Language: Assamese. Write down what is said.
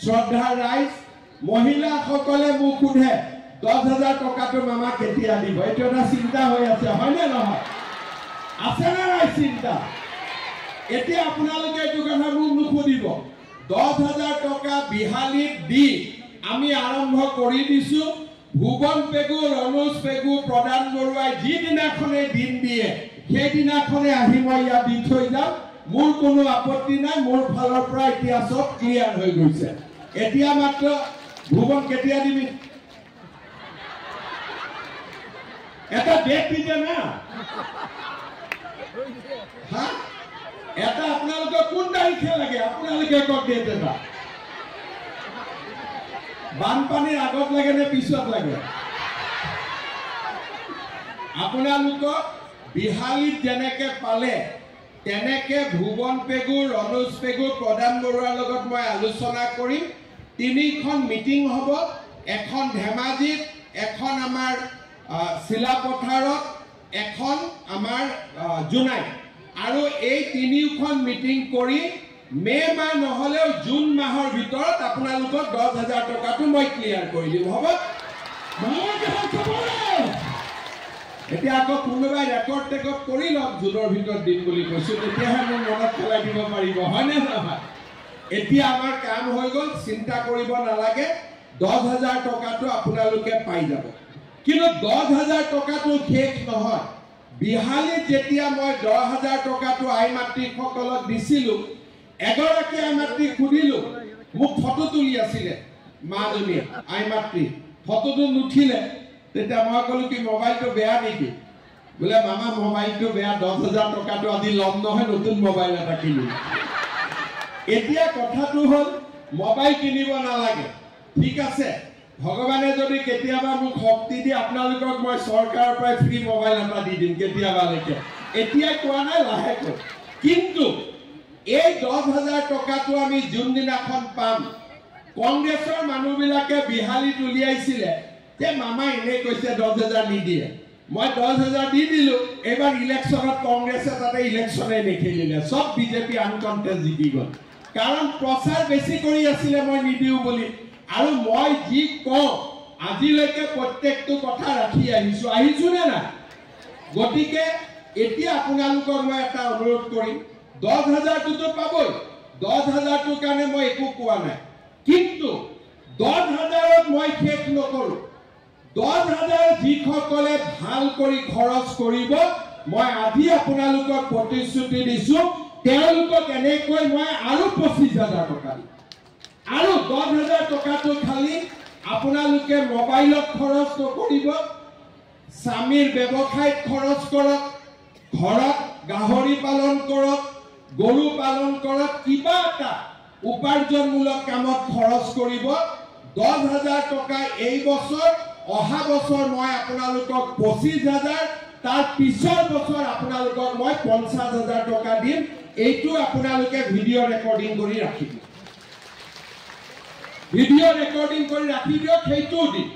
শ্ৰদ্ধা ৰাইজ মহিলাসকলে মোক সোধে 10,000 টকাটো মামা কেতিয়া দিব এইটো এটা চিন্তা হৈ আছে হয়নে নহয় আছে না নাই চিন্তা এতিয়া আপোনালোকে এইটো কথা মোক নুসুধিব 10,000 টকা বিহালীত দি আমি আৰম্ভ কৰি দিছো ভুৱন পেগু ৰনোজ পেগু প্ৰদান বৰুৱাই যিদিনাখনে দিন দিয়ে সেইদিনাখনে আহি মই ইয়াত দি থৈ যাম মোৰ কোনো আপত্তি নাই মোৰ ফালৰ পৰা এতিয়া সব ক্লিয়াৰ হৈ গৈছে এতিয়া মাত্ৰ ভুৱন কেতিয়া দিবি এটা ডেট দিতে না হা এটা আপোনালোকে কোন তাৰিখে লাগে আপোনালোকে কক ডেট এটা বানপানীৰ আগত লাগে নে পিছত লাগে আপোনালোকক বিহালীত যেনেকে পালে তেনেকে ভুৱন পেগু ৰনোজ পেগু প্ৰদান বৰুৱাৰ লগত মই আলোচনা কৰি তিনিখন মিটিং হ'ব এখন ধেমাজিত এখন আমাৰ শিলাপথাৰত এখন আমাৰ জুনাই আৰু এই তিনিখন মিটিং কৰি মে মাহ নহলেও জুন মাহৰ ভিতৰত আপোনালোকক 10,000 টকাটো মই ক্লিয়াৰ কৰি দিম হ'ব এতিয়া আকৌ কোনোবাই ৰেকৰ্ড টেকৰ্ড কৰি লওক জুনৰ ভিতৰত দিম বুলি কৈছো তেতিয়াহে মোৰ মনত পেলাই দিব পাৰিব হয়নে নহয় এতিয়া আমাৰ কাম হৈ গ'ল চিন্তা কৰিব নালাগে 10,000 টকাটো আপোনালোকে পাই যাব কিন্তু 10,000 টকাটো শেষ নহয় বিহালীত যেতিয়া মই 10,000 টকাটো আই মাতৃসকলক দিছিলো এগৰাকী আই মাতৃক সুধিলো মোক ফটো তুলি আছিলে মাজনী আই মাতৃ ফটোটো নুঠিলে তেতিয়া মই ক'লো কি মোবাইলটো বেয়া নেকি বোলে মামা মোবাইলটো বেয়া 10,000 টকাটো আজি লম নহয় নতুন মোবাইল এটা কিনিম এতিয়া কথাটো হ'ল মোবাইল কিনিব নালাগে ঠিক আছে ভগৱানে যদি কেতিয়াবা মোক শক্তি দি আপোনালোকক মই চৰকাৰৰ পৰা ফ্ৰী মোবাইল এটা দি দিম কেতিয়াবালৈকে এতিয়া কোৱা নাই লাহেকৈ কিন্তু এই 10,000 টকাটো আমি যোনদিনাখন পাম কংগ্ৰেছৰ মানুহবিলাকে বিহালীত উলিয়াইছিলে যে মামা এনে কৈছে 10,000 নিদিয়ে মই 10,000 দি দিলো এবাৰ ইলেকশ্যনত কংগ্ৰেছে তাতে ইলেকশ্যনে নেখেলিলে সব বিজেপি আনকণ্টেষ্ট জিকি গ'ল কাৰণ প্ৰচাৰ বেছি কৰি আছিলে মই নিদিও বুলি আৰু মই যি কওঁ আজিলৈকে প্ৰত্যেকটো কথা ৰাখি আহিছো নে না গতিকে এতিয়া আপোনালোকৰ মই এটা অনুৰোধ কৰিম 10,000টো পাবই 10,000টোৰ কাৰণে মই একো কোৱা নাই কিন্তু 10,000ত মই শেষ নকৰো 10,000 যিসকলে ভাল কৰি খৰচ কৰিব মই আজি আপোনালোকক প্ৰতিশ্ৰুতি দিছো তেওঁলোকক এনেকৈ মই আৰু 25,000 টকা দিম আৰু 10,000 টকাটো খালি আপোনালোকে মোবাইলত খৰচ নকৰিব স্বামীৰ ব্যৱসায়ত খৰচ কৰক ঘৰত গাহৰি পালন কৰক গৰু পালন কৰক কিবা এটা উপাৰ্জনমূলক কামত খৰচ কৰিব 10,000 টকা এই বছৰ অহা বছৰ মই আপোনালোকক 25,000 তাৰ পিছৰ বছৰ আপোনালোকক মই 50,000 টকা দিম এইটো আপোনালোকে ভিডিঅ' ৰেকৰ্ডিং কৰি ৰাখিব ভিডিঅ' ৰেকৰ্ডিং কৰি ৰাখি দিয়ক সেইটো দিম